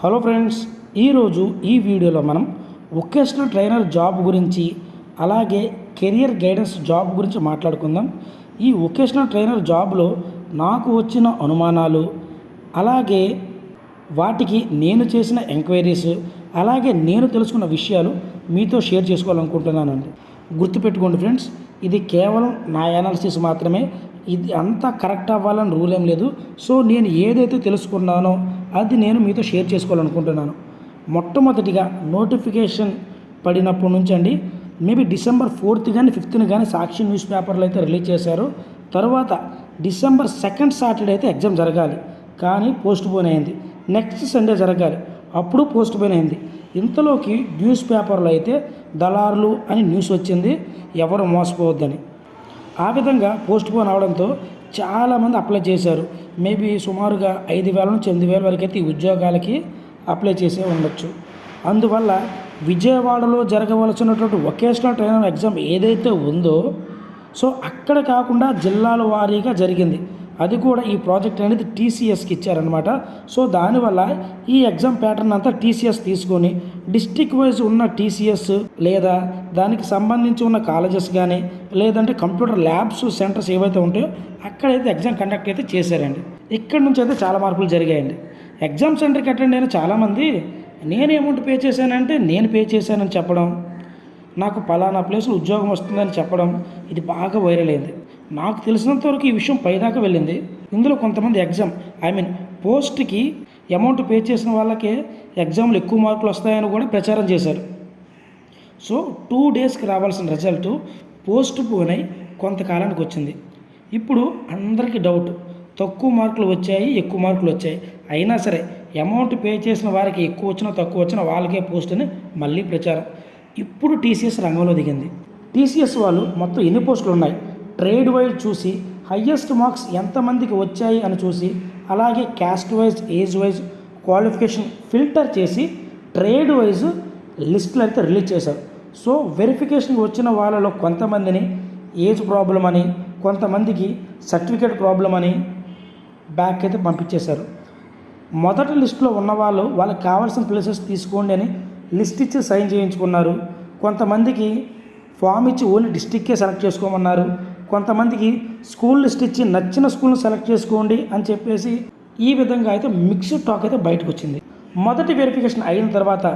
Hello friends, ఈరోజు ఈ వీడియోలో మనం వొకేషనల్ ట్రైనర్ జాబ్ గురించి అలాగే కెరియర్ గైడెన్స్ జాబ్ గురించి మాట్లాడుకుందాం. ఈ వొకేషనల్ ట్రైనర్ జాబ్లో నాకు వచ్చిన అనుమానాలు, అలాగే వాటికి నేను చేసిన ఎంక్వైరీస్, అలాగే నేను తెలుసుకున్న విషయాలు మీతో షేర్ చేసుకోవాలనుకుంటున్నానండి. గుర్తుపెట్టుకోండి ఫ్రెండ్స్, ఇది కేవలం నా అనాలిసిస్ మాత్రమే. ఇది అంతా కరెక్ట్ అవ్వాలని రూల్ ఏం లేదు. సో నేను ఏదైతే తెలుసుకున్నానో అది నేను మీతో షేర్ చేసుకోవాలనుకుంటున్నాను. మొట్టమొదటిగా నోటిఫికేషన్ పడినప్పటి నుంచి అండి, మేబీ December 4th కానీ 5th కానీ సాక్షి న్యూస్ పేపర్లో అయితే రిలీజ్ చేశారు. తర్వాత December 2nd సాటర్డే అయితే ఎగ్జామ్ జరగాలి, కానీ పోస్ట్ పోన్ అయింది. నెక్స్ట్ సండే జరగాలి, అప్పుడు పోస్ట్ పోన్ అయింది. ఇంతలోకి న్యూస్ పేపర్లో అయితే దళారులు అని న్యూస్ వచ్చింది, ఎవరు మోసపోవద్దని. ఆ విధంగా పోస్ట్ పోన్ అవడంతో చాలామంది అప్లై చేశారు. మేబీ సుమారుగా 5,000 నుంచి 8,000 వరకు అయితే ఈ ఉద్యోగాలకి అప్లై చేసే ఉండొచ్చు. అందువల్ల విజయవాడలో జరగవలసినటువంటి వొకేషనల్ ట్రైనర్ ఎగ్జామ్ ఏదైతే ఉందో, సో అక్కడ కాకుండా జిల్లాల వారీగా జరిగింది. అది కూడా ఈ ప్రాజెక్ట్ అనేది TCSకి ఇచ్చారనమాట. సో దానివల్ల ఈ ఎగ్జామ్ ప్యాటర్న్ అంతా TCS తీసుకొని డిస్ట్రిక్ట్ వైజ్ ఉన్న TCS లేదా దానికి సంబంధించి ఉన్న కాలేజెస్ కానీ లేదంటే కంప్యూటర్ ల్యాబ్స్ సెంటర్స్ ఏవైతే ఉంటాయో అక్కడైతే ఎగ్జామ్ కండక్ట్ అయితే చేశారండి. ఇక్కడ నుంచి అయితే చాలా మార్పులు జరిగాయండి. ఎగ్జామ్ సెంటర్కి అటెండ్ అయిన చాలామంది నేను అమౌంట్ పే చేశానంటే నేను పే చేశానని చెప్పడం, నాకు పలానా ప్లేస్లో ఉద్యోగం వస్తుందని చెప్పడం, ఇది బాగా వైరల్ అయింది. నాకు తెలిసినంతవరకు ఈ విషయం పైదాకా వెళ్ళింది. ఇందులో కొంతమంది పోస్ట్కి అమౌంట్ పే చేసిన వాళ్ళకే ఎగ్జామ్లో ఎక్కువ మార్కులు వస్తాయని కూడా ప్రచారం చేశారు. సో 2 డేస్కి రావాల్సిన రిజల్ట్ పోస్ట్ పోన్ అయి కొంతకాలానికి వచ్చింది. ఇప్పుడు అందరికీ డౌట్, తక్కువ మార్కులు వచ్చాయి, ఎక్కువ మార్కులు వచ్చాయి, అయినా సరే అమౌంట్ పే చేసిన వారికి ఎక్కువ వచ్చినా తక్కువ వచ్చినా వాళ్ళకే పోస్ట్ అని మళ్ళీ ప్రచారం. ఇప్పుడు TCS రంగంలో దిగింది. TCS వాళ్ళు మొత్తం ఎన్ని పోస్టులు ఉన్నాయి ట్రేడ్ వైజ్ చూసి, హయ్యెస్ట్ మార్క్స్ ఎంతమందికి వచ్చాయి అని చూసి, అలాగే caste wise, age wise, qualification filter చేసి ట్రేడ్ వైజ్ లిస్టులు అయితే రిలీజ్ చేశారు. సో వెరిఫికేషన్కి వచ్చిన వాళ్ళలో కొంతమందిని ఏజ్ ప్రాబ్లం అని, కొంతమందికి సర్టిఫికేట్ ప్రాబ్లం అని బ్యాక్ అయితే పంపించేశారు. మొదటి లిస్టులో ఉన్నవాళ్ళు వాళ్ళకి కావాల్సిన ప్లేసెస్ తీసుకోండి అని లిస్ట్ ఇచ్చి సైన్ చేయించుకున్నారు. కొంతమందికి ఫామ్ ఇచ్చి ఓన్లీ డిస్ట్రిక్టే సెలెక్ట్ చేసుకోమన్నారు. కొంతమందికి స్కూల్ లిస్ట్ ఇచ్చి నచ్చిన స్కూల్ని సెలెక్ట్ చేసుకోండి అని చెప్పేసి ఈ విధంగా అయితే మిక్స్డ్ టాక్ అయితే బయటకు వచ్చింది. మొదటి వెరిఫికేషన్ అయిన తర్వాత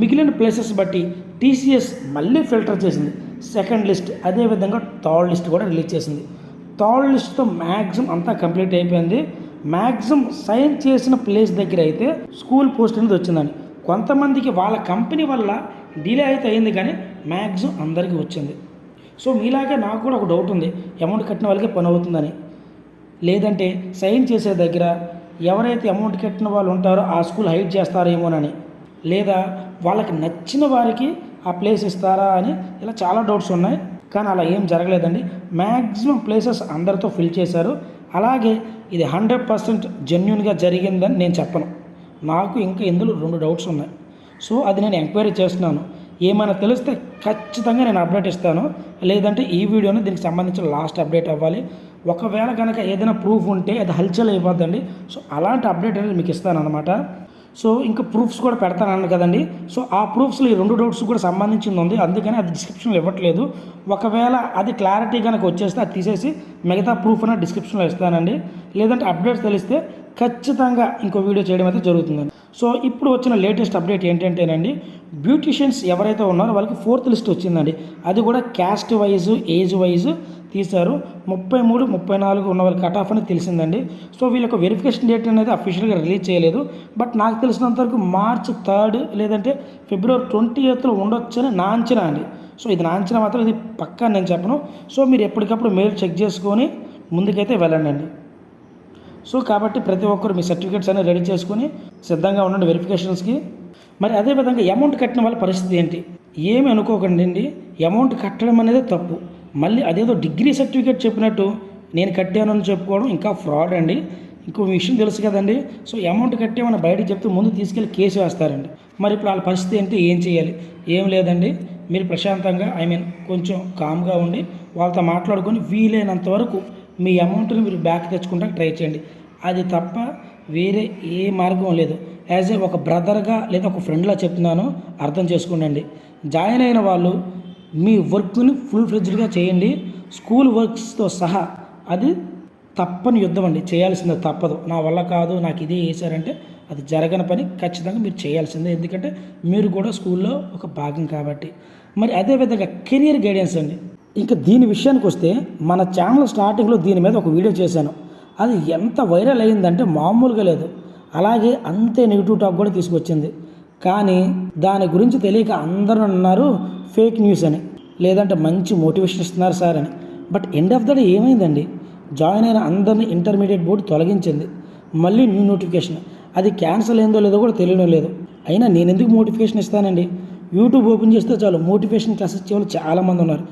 మిగిలిన ప్లేసెస్ బట్టి TCS మళ్ళీ ఫిల్టర్ చేసింది. సెకండ్ లిస్ట్, అదేవిధంగా థర్డ్ లిస్ట్ కూడా రిలీజ్ చేసింది. థర్డ్ లిస్ట్తో మ్యాక్సిమం అంతా కంప్లీట్ అయిపోయింది. మ్యాక్సిమం సైన్ చేసిన ప్లేస్ దగ్గర అయితే స్కూల్ పోస్ట్ అనేది వచ్చిందండి. కొంతమందికి వాళ్ళ కంపెనీ వల్ల డిలే అయితే అయింది, కానీ మ్యాక్సిమం అందరికీ వచ్చింది. సో మీలాగే నాకు కూడా ఒక డౌట్ ఉంది, అమౌంట్ కట్టిన వాళ్ళకే పని అవుతుందని, లేదంటే సైన్ చేసే దగ్గర ఎవరైతే అమౌంట్ కట్టిన వాళ్ళు ఉంటారో ఆ స్కూల్ హైడ్ చేస్తారేమోనని, లేదా వాళ్ళకి నచ్చిన వారికి ఆ ప్లేస్ ఇస్తారా అని, ఇలా చాలా డౌట్స్ ఉన్నాయి. కానీ అలా ఏం జరగలేదండి. మ్యాక్సిమం ప్లేసెస్ అందరితో ఫిల్ చేశారు. అలాగే ఇది 100% జెన్యున్గా జరిగిందని నేను చెప్పను. నాకు ఇంకా ఇందులో 2 డౌట్స్ ఉన్నాయి. సో అది నేను ఎంక్వైరీ చేస్తున్నాను. ఏమైనా తెలిస్తే ఖచ్చితంగా నేను అప్డేట్ ఇస్తాను, లేదంటే ఈ వీడియోని దీనికి సంబంధించిన లాస్ట్ అప్డేట్ అవ్వాలి. ఒకవేళ కనుక ఏదైనా ప్రూఫ్ ఉంటే అది హల్చల్ అయిపోద్దండి. సో అలాంటి అప్డేట్ అనేది మీకు ఇస్తాను అనమాట. సో ఇంకా ప్రూఫ్స్ కూడా పెడతానన్నాను కదండి. సో ఆ ప్రూఫ్స్లో ఈ 2 డౌట్స్ కూడా సంబంధించింది ఉంది, అందుకని అది డిస్క్రిప్షన్లో ఇవ్వట్లేదు. ఒకవేళ అది క్లారిటీ కనుక వచ్చేస్తే అది తీసేసి మిగతా ప్రూఫ్ అనేది డిస్క్రిప్షన్లో ఇస్తానండి. లేదంటే అప్డేట్స్ తెలిస్తే ఖచ్చితంగా ఇంకో వీడియో చేయడం అయితే జరుగుతుందండి. సో ఇప్పుడు వచ్చిన లేటెస్ట్ అప్డేట్ ఏంటంటేనండి, బ్యూటిషియన్స్ ఎవరైతే ఉన్నారో వాళ్ళకి 4th లిస్ట్ వచ్చిందండి. అది కూడా క్యాస్ట్ వైజ్, ఏజ్ వైజ్ తీశారు. 33, 34 ఉన్న వాళ్ళకి కట్ ఆఫ్ అనేది తెలిసిందండి. సో వీళ్ళకి వెరిఫికేషన్ డేట్ అనేది అఫీషియల్గా రిలీజ్ చేయలేదు. బట్ నాకు తెలిసినంతవరకు March 3rd లేదంటే February 28th ఉండొచ్చని నా అంచనా అండి. సో ఇది నా అంచనా మాత్రం, ఇది పక్కా నేను చెప్పను. సో మీరు ఎప్పటికప్పుడు మెయిల్ చెక్ చేసుకొని ముందుకైతే వెళ్ళండి. సో కాబట్టి ప్రతి ఒక్కరు మీ సర్టిఫికేట్స్ అనేవి రెడీ చేసుకొని సిద్ధంగా ఉండండి వెరిఫికేషన్స్కి. మరి అదేవిధంగా అమౌంట్ కట్టిన వాళ్ళ పరిస్థితి ఏంటి? ఏమి అనుకోకండి అండి, అమౌంట్ కట్టడం అనేది తప్పు. మళ్ళీ అదేదో డిగ్రీ సర్టిఫికేట్ చెప్పినట్టు నేను కట్టానని చెప్పుకోవడం ఇంకా ఫ్రాడ్ అండి. ఇంకో విషయం తెలుసు కదండి, సో అమౌంట్ కట్టామని బయటకు చెప్తే ముందు తీసుకెళ్ళి కేసు వేస్తారండి. మరి ఇప్పుడు వాళ్ళ పరిస్థితి ఏంటి, ఏం చేయాలి? ఏం లేదండి, మీరు ప్రశాంతంగా కొంచెం కామ్గా ఉండి వాళ్ళతో మాట్లాడుకొని వీలైనంత వరకు మీ అమౌంట్ని మీరు బ్యాక్ తెచ్చుకుంటానికి ట్రై చేయండి. అది తప్ప వేరే ఏ మార్గం లేదు. యాజ్ ఏ ఒక బ్రదర్గా లేదా ఒక ఫ్రెండ్లా చెప్తున్నాను, అర్థం చేసుకోండి. జాయిన్ అయిన వాళ్ళు మీ వర్క్ని ఫుల్ ఫ్లెడ్జ్డ్గా చేయండి, స్కూల్ వర్క్స్తో సహా. అది తప్పని యుద్ధం అండి, చేయాల్సిందే, తప్పదు. నా వల్ల కాదు, నాకు ఇదే వేసారంటే అది జరగని పని, ఖచ్చితంగా మీరు చేయాల్సిందే. ఎందుకంటే మీరు కూడా స్కూల్లో ఒక భాగం కాబట్టి. మరి అదేవిధంగా కెరియర్ గైడెన్స్ అండి. ఇంకా దీని విషయానికి వస్తే మన ఛానల్ స్టార్టింగ్లో దీని మీద ఒక వీడియో చేశాను. అది ఎంత వైరల్ అయ్యిందంటే మామూలుగా లేదు. అలాగే అంతే నెగిటివ్ టాక్ కూడా తీసుకొచ్చింది. కానీ దాని గురించి తెలియక అందరూ అన్నారు ఫేక్ న్యూస్ అని, లేదంటే మంచి మోటివేషన్ ఇస్తున్నారు సార్ అని. But end of the day ఏమైందండి, జాయిన్ అయిన అందరినీ ఇంటర్మీడియట్ బోర్డు తొలగించింది. మళ్ళీ న్యూ నోటిఫికేషన్, అది క్యాన్సిల్ అయిందో లేదో కూడా తెలియడం లేదు. అయినా నేను ఎందుకు మోటివేషన్ ఇస్తానండి? యూట్యూబ్ ఓపెన్ చేస్తే చాలు మోటివేషన్ క్లాస్ ఇచ్చేవాళ్ళు చాలామంది ఉన్నారు.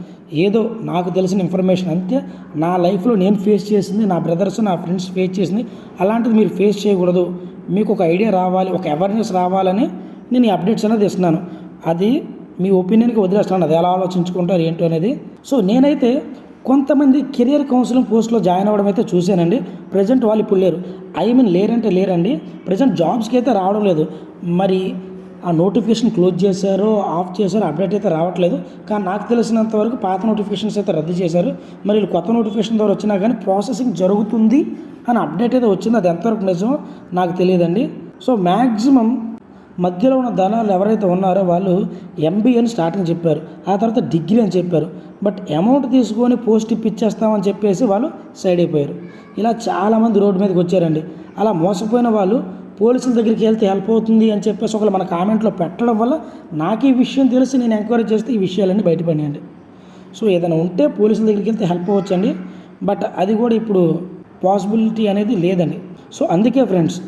ఏదో నాకు తెలిసిన ఇన్ఫర్మేషన్ అంతే, నా లైఫ్లో నేను ఫేస్ చేసింది, నా బ్రదర్స్ నా ఫ్రెండ్స్ ఫేస్ చేసింది, అలాంటిది మీరు ఫేస్ చేయకూడదు, మీకు ఒక ఐడియా రావాలి, ఒక అవేర్నెస్ రావాలని నేను ఈ అప్డేట్స్ అనేది ఇస్తున్నాను. అది మీ ఒపీనియన్కి వదిలేస్తున్నాను, అది ఎలా ఆలోచించుకుంటారు ఏంటో అనేది. సో నేనైతే కొంతమంది కెరియర్ కౌన్సిలింగ్ పోస్ట్లో జాయిన్ అవ్వడం అయితే చూశానండి. ప్రజెంట్ వాళ్ళు ఇప్పుడు లేరు, లేరంటే లేరండి, ప్రజెంట్ జాబ్స్కి అయితే రావడం లేదు. మరి ఆ నోటిఫికేషన్ క్లోజ్ చేశారో ఆఫ్ చేశారో అప్డేట్ అయితే రావట్లేదు. కానీ నాకు తెలిసినంత వరకు పాత నోటిఫికేషన్స్ అయితే రద్దు చేశారు. మరి వీళ్ళు కొత్త నోటిఫికేషన్ ద్వారా వచ్చినా కానీ ప్రాసెసింగ్ జరుగుతుంది అని అప్డేట్ అయితే వచ్చింది. అది ఎంతవరకు నిజమో నాకు తెలియదండి. సో మ్యాక్సిమం మధ్యలో ఉన్న దళాలు ఎవరైతే ఉన్నారో వాళ్ళు ఎంబీఏ అని స్టార్టింగ్ చెప్పారు, ఆ తర్వాత డిగ్రీ అని చెప్పారు. బట్ అమౌంట్ తీసుకొని పోస్ట్ ఇప్పించేస్తామని చెప్పేసి వాళ్ళు సైడ్ అయిపోయారు. ఇలా చాలామంది రోడ్డు మీదకి వచ్చారండి. అలా మోసపోయిన వాళ్ళు పోలీసుల దగ్గరికి వెళ్తే హెల్ప్ అవుతుంది అని చెప్పేసి ఒకళ్ళు మన కామెంట్లో పెట్టడం వల్ల నాకు ఈ విషయం తెలిసి నేను ఎంక్వైరీ చేస్తే ఈ విషయాలన్నీ బయటపడినాయండి. సో ఏదైనా ఉంటే పోలీసుల దగ్గరికి వెళ్తే హెల్ప్ అవ్వచ్చండి, బట్ అది కూడా ఇప్పుడు పాసిబిలిటీ అనేది లేదండి. సో అందుకే ఫ్రెండ్స్,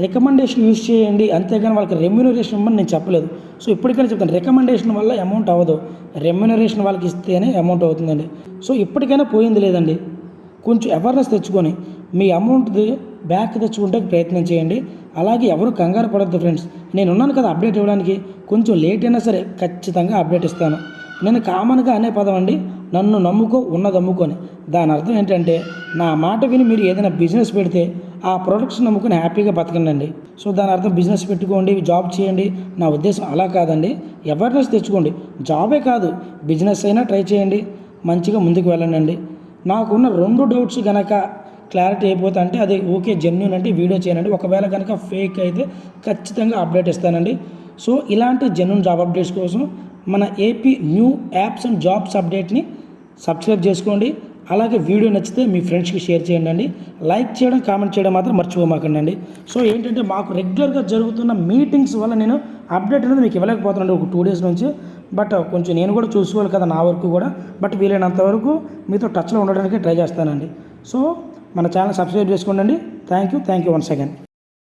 రికమెండేషన్ యూజ్ చేయండి, అంతేగాని వాళ్ళకి రెమ్యూనరేషన్ ఇవ్వమని నేను చెప్పలేదు. సో ఇప్పటికైనా చెప్తాను, రికమెండేషన్ వల్ల అమౌంట్ అవ్వదు, రెమ్యూనరేషన్ వాళ్ళకి ఇస్తేనే అమౌంట్ అవుతుందండి. సో ఇప్పటికైనా పోయింది లేదండి, కొంచెం అవేర్నెస్ తెచ్చుకొని మీ అమౌంట్ది బ్యాక్ తెచ్చుకుంటే ప్రయత్నం చేయండి. అలాగే ఎవరు కంగారు పడద్దు ఫ్రెండ్స్, నేను ఉన్నాను కదా అప్డేట్ ఇవ్వడానికి. కొంచెం లేట్ అయినా సరే ఖచ్చితంగా అప్డేట్ ఇస్తాను. నేను కామన్గా అనే పదం అండి, నన్ను నమ్ముకో ఉన్నది అమ్ముకొని. దాని అర్థం ఏంటంటే నా మాట విని మీరు ఏదైనా బిజినెస్ పెడితే ఆ ప్రొడక్ట్స్ నమ్ముకొని హ్యాపీగా బతకండి. సో దాని అర్థం బిజినెస్ పెట్టుకోండి, జాబ్ చేయండి, నా ఉద్దేశం అలా కాదండి. అవేర్నెస్ తెచ్చుకోండి, జాబే కాదు బిజినెస్ అయినా ట్రై చేయండి, మంచిగా ముందుకు వెళ్ళండి. నాకున్న 2 డౌట్స్ కనుక క్లారిటీ అయిపోతే అంటే అది ఓకే, జెన్యూన్ అంటే వీడియో చేయనండి. ఒకవేళ కనుక ఫేక్ అయితే ఖచ్చితంగా అప్డేట్ ఇస్తానండి. సో ఇలాంటి జెన్యూన్ జాబ్ అప్డేట్స్ కోసం మన AP new apps and jobs అప్డేట్ని సబ్స్క్రైబ్ చేసుకోండి. అలాగే వీడియో నచ్చితే మీ ఫ్రెండ్స్కి షేర్ చేయండి. లైక్ చేయడం, కామెంట్ చేయడం మాత్రం మర్చిపోమాకండి. సో ఏంటంటే మాకు రెగ్యులర్గా జరుగుతున్న మీటింగ్స్ వల్ల నేను అప్డేట్ అనేది మీకు ఇవ్వలేకపోతున్నాను ఒక 2 డేస్ నుంచి. బట్ కొంచెం నేను కూడా చూసుకోవాలి కదా నా వరకు కూడా. బట్ వీలైనంత వరకు మీతో టచ్లో ఉండడానికి ట్రై చేస్తానండి. సో మన ఛానల్ సబ్స్క్రైబ్ చేసుకోండి. Thank you once again.